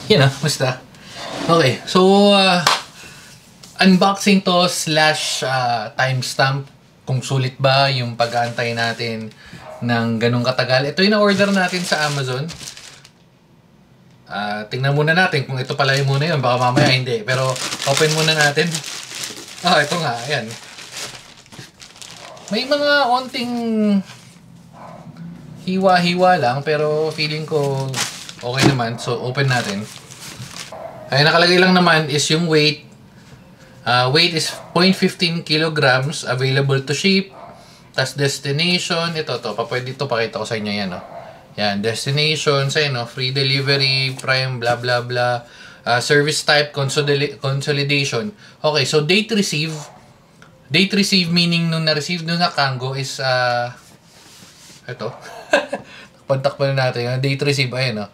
Yan ah, basta. Okay, so unboxing to slash timestamp kung sulit ba yung pag-aantay natin ng ganung katagal. Ito yung na-order natin sa Amazon. Tingnan muna natin kung ito pala yung muna yun. Baka mamaya hindi. Pero open muna natin. Ito nga. Ayan. May mga onting hiwa-hiwa lang. Pero feeling ko okay naman. So open natin. Ay, nakalagay lang naman is yung weight. Weight is 0.15 kilograms. Available to ship. Tas destination. Ito to. Pwede ito. Pakita ko sa inyo yan. Yan. Destination. Sa free delivery. Prime. Blah blah blah. Service type. Consolidation. Okay. So date receive. Date receive meaning nung na-receive nung na Kango is ito. Kontak pa na natin. Date receive. Ayan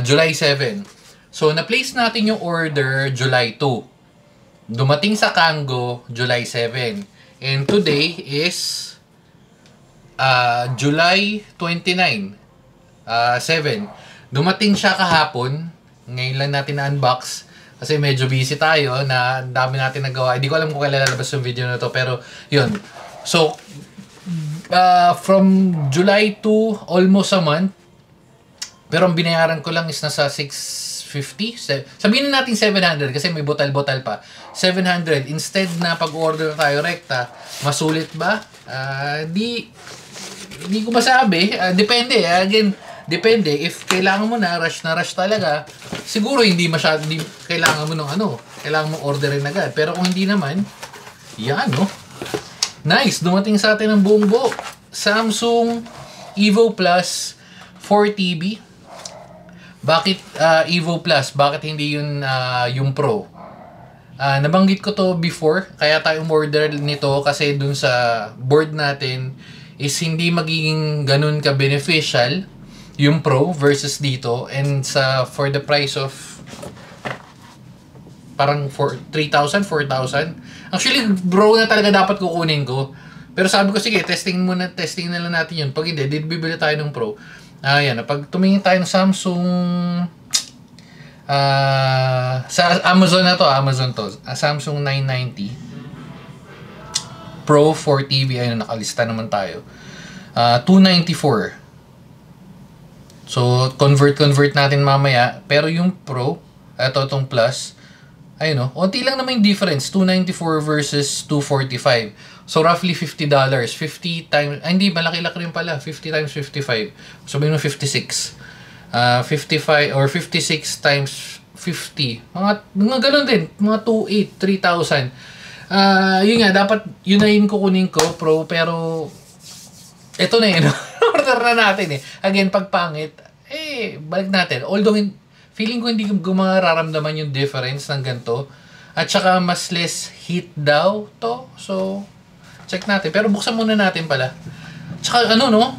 July 7. So, na-place natin yung order July 2. Dumating sa Kango, July 7. And today is July 29. 7. Dumating siya kahapon. Ngayon lang natin na-unbox. Kasi medyo busy tayo na dami natin nagawa. Hindi ko alam kung kailan lalabas yung video na to. Pero, yun. So, from July to almost a month. Pero ang binayaran ko lang is nasa 650. Sabihin na natin 700 kasi may botal-botal pa. 700. Instead na pag-order tayo rekta, masulit ba? Di ko masabi. Depende. Again, depende. If kailangan mo na rush talaga, siguro hindi kailangan mo ng kailangan mo orderin agad. Pero kung hindi naman, yan Nice. Dumating sa atin ang buong buo. Samsung Evo Plus 4TB. Bakit Evo Plus? Bakit hindi yung Pro? Nabanggit ko to before, kaya tayo order nito kasi dun sa board natin is hindi magiging ganun ka-beneficial yung Pro versus dito, and for the price of parang 3,000, 4,000. Actually, Pro na talaga dapat kukunin ko. Pero sabi ko, sige, testing na lang natin yun. Pag hindi, bibili tayo ng Pro. Ayan, pag tumingin tayo ng Samsung sa Amazon Amazon to. Samsung 990 Pro 4TV, ayun, nakalista naman tayo. 294. So, convert natin mamaya. Pero yung Pro, itong Plus, ayun unti lang naman yung difference. 294 versus 245. So, roughly $50. 50 times, hindi, malaki-laki rin pala. 50 times 55. Sabihin mo 56. 55 or 56 times 50. Mga ganun din. Mga 2,800, 3,000. Yun nga, dapat yun na yung kukunin ko, Pro. Pero, eto na yun. Order na natin Again, pag pangit, balik natin. Although, feeling ko hindi ko mararamdaman yung difference ng ganito. At saka, mas less heat daw to. So, check natin. Pero buksan muna natin pala. Tsaka ewan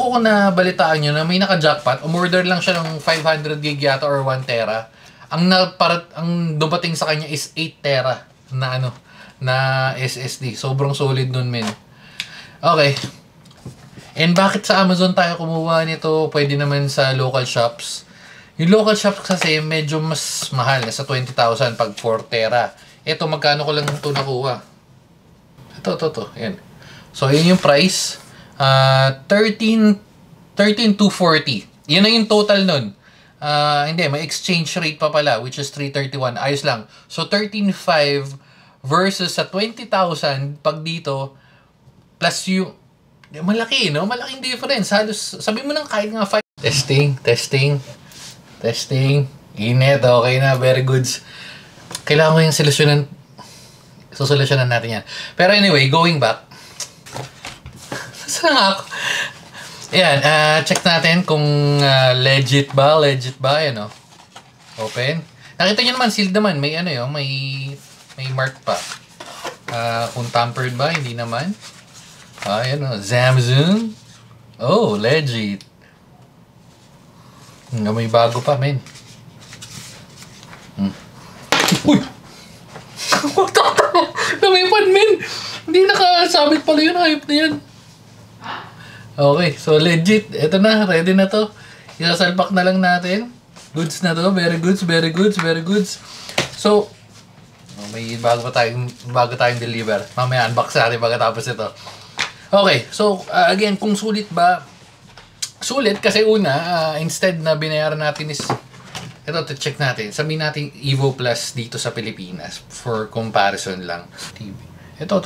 ko kung nabalitaan nyo na may naka-jackpot. Umorder lang siya ng 500 gig yata or 1 tera. Ang dumating sa kanya is 8 tera na SSD. Sobrang solid nun, men. Okay. And bakit sa Amazon tayo kumuha nito? Pwede naman sa local shops. Yung local shops kasi medyo mas mahal. Nasa 20,000 pag 4 tera. Ito, magkano ko lang ito nakuha? Ito. Yan. So, yun yung price. 13,240. Yun na yung total nun. Hindi, may exchange rate pa pala, which is 331. Ayos lang. So, 13,500 versus sa 20,000 pag dito, plus yung, malaki, malaking difference. Halos, sabi mo nang kahit nga 5. Testing. Init, okay na, very goods. Kailangan ko yung solusyonan natin yan. Pero anyway, going back. Saan ako? Ayan, check natin kung legit ba. Ayan Open. Nakita nyo naman, sealed naman. May may mark pa. Kung tampered ba, hindi naman. Ayan Samsung. Oh, legit. May bago pa, men. Uy! Lumipad, men! Hindi nakasabit pala yun. Hype na yan. Okay, so legit. Ito na, ready na to. Isasalpak na lang natin. Goods na to. Very goods, very goods, very goods. So, may bago tayong deliver. Mamaya unbox natin pagkatapos ito. Okay, so again, kung sulit ba? Sulit kasi una, instead na binayaran natin is ito, check natin. Sabihin natin Evo Plus dito sa Pilipinas for comparison lang. TV. Ito.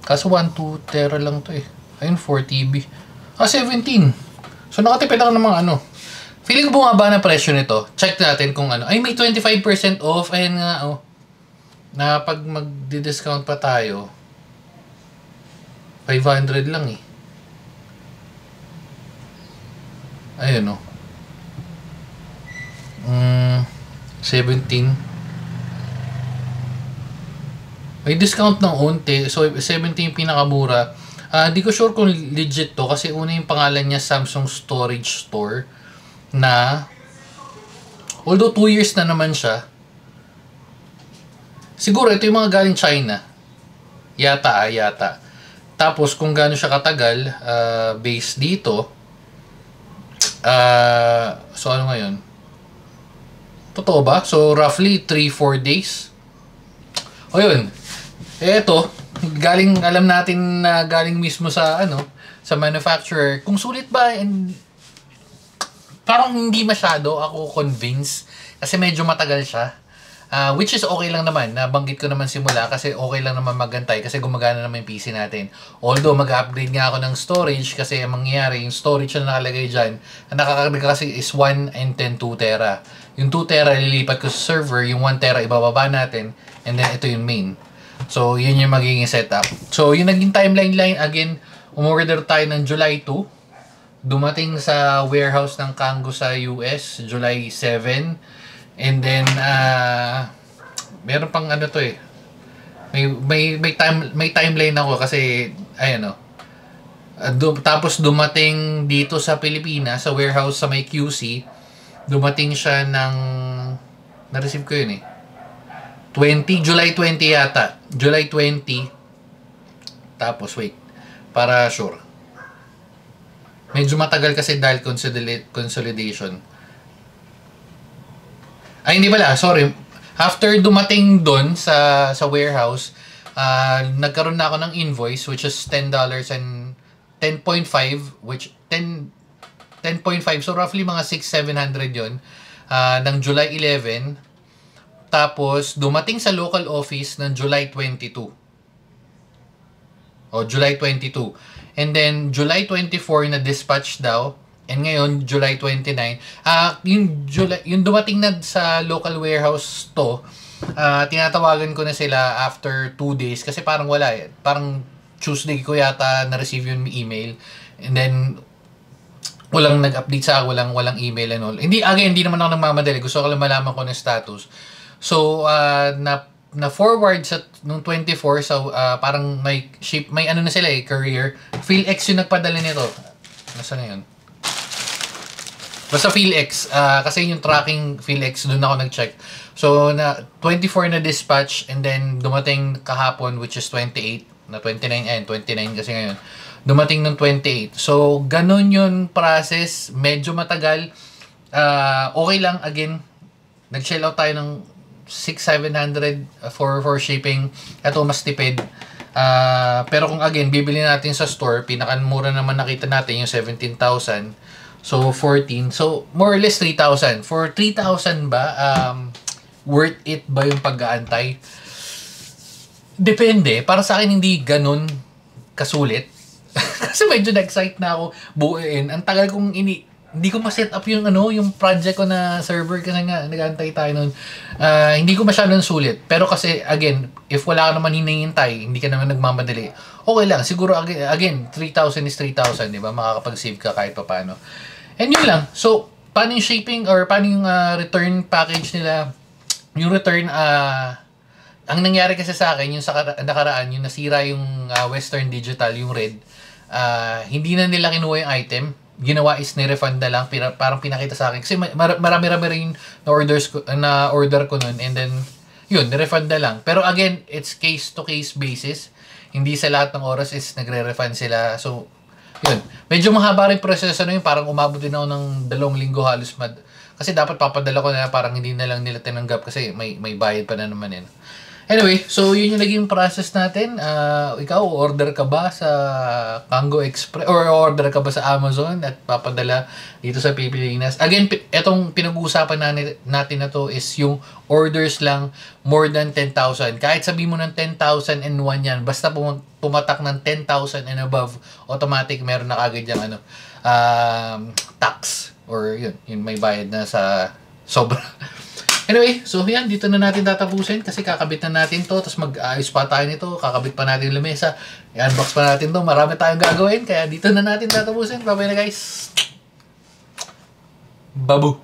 Kaso 1, 2 tera lang to eh. Ayun, 4 TB. 17. So nakatipid ako ng mga ano. Feeling ko bumaba na presyo nito. Check natin kung ano. Ay, may 25% off. Ayan nga, oh. Na pag mag-discount pa tayo, 500 lang eh. Ayun, oh. 17. May discount ng unti. So, 17 pinakamura. Hindi ko sure kung legit to kasi una yung pangalan niya Samsung Storage Store na although 2 years na naman siya. Siguro ito yung mga galing China. Yata. Tapos kung gaano siya katagal based dito so ano ngayon? Totoo ba? So roughly 3-4 days. O yun. Eto, alam natin na galing mismo sa sa manufacturer. Kung sulit ba, and parang hindi masyado ako convinced kasi medyo matagal siya. Which is okay lang naman, nabanggit ko naman simula kasi okay lang naman magantay kasi gumagana naman yung PC natin. Although mag-upgrade nga ako ng storage kasi ang mangyayari, yung storage na nakalagay dyan, ang nakakarga kasi is 1 and 10 2 tera. Yung 2 tera lilipat ko sa server, yung 1 tera ibababa natin, and then ito yung main. So, yun yung magiging setup. So, yung naging timeline again, umorder tayo ng July 2. Dumating sa warehouse ng Kango sa US, July 7. And then, meron pang ano to eh. May timeline ako kasi, ayan o. Tapos dumating dito sa Pilipinas, sa warehouse sa may QC. Dumating siya ng, na-receive ko yun eh. July 20 yata. July 20. Tapos, wait. Para sure. Medyo matagal kasi dahil consolidation. Ay, hindi pala. Sorry. After dumating doon sa warehouse, nagkaroon na ako ng invoice which is $10 and 10.5 which 10.5 so roughly mga 600-700 yon ng July 11. Tapos dumating sa local office ng July 22. O July 22. And then July 24 na dispatch daw. And ngayon, July 29, yung dumating na sa local warehouse to, tinatawagan ko na sila after 2 days kasi parang wala eh. Parang Tuesday ko yata na-receive yung email. And then, walang nag-update sa akin, walang email and all. Hindi naman ako nagmamadali. Gusto ko lang malaman ko ng status. So, na-forward sa nung 24, so parang may ano na sila eh, courier. PhilX yung nagpadala nito. Nasaan na yun? Basta PhilX, kasi yung tracking PhilX, doon ako nag-check. So, 24 na dispatch, and then dumating kahapon, which is 28, na 29 kasi ngayon. Dumating ng 28. So, ganun yung process, medyo matagal. Okay lang, again, nag-shell out tayo ng 600-700 for shipping. Ito, mas tipid. Pero kung again, bibili natin sa store, pinakamura naman nakita natin yung 17,000. So, 14. So, more or less 3,000. For 3,000 ba, worth it ba yung pag-aantay? Depende. Para sa akin, hindi ganun kasulit. Kasi medyo na-excite na ako buuin. Ang tagal kong hindi ko ma-set up yung yung project ko na server kasi nga nag-aantay tayo nun. Hindi ko masyadong sulit. Pero kasi, again, if wala ka naman hinihintay, hindi ka naman nagmamadali, okay lang. Siguro, again 3,000 is 3,000, di ba? Makakapag-save ka kahit pa paano. And yun lang. So, paano yung shipping or paano yung return package nila? Yung return, ang nangyari kasi sa akin, yung sa nakaraan, yung nasira yung Western Digital, yung red, hindi na nila kinuha yung item. Ginawa is ni-refund na lang. Parang pinakita sa akin. Kasi marami-rami rin na order ko nun. And then, yun, ni-refund na lang. Pero again, it's case-to-case basis. Hindi sa lahat ng oras is nagre-refund sila. So, yun. Medyo mahaba rin proseso na yun. Parang umabot din ako ng 2 linggo halos Kasi dapat papadala ko na parang hindi na lang nila tinanggap kasi may bayad pa na naman yun. Anyway, so yun yung naging process natin. Ikaw, order ka ba sa Kango Express or order ka ba sa Amazon at papadala dito sa Pilipinas? Again, etong pinag-uusapan natin na to is yung orders lang more than 10,000. Kahit sabi mo ng 10,001 yan, basta pumatak ng 10,000 and above, automatic meron na kagad yung tax or yun may bayad na sa sobra. Anyway, so yan, dito na natin tatapusin kasi kakabit na natin to, tapos mag-ayos pa tayo nito, kakabit pa natin yung lamesa, i-unbox pa natin to, marami tayong gagawin, kaya dito na natin tatapusin. Bye-bye na guys! Babu!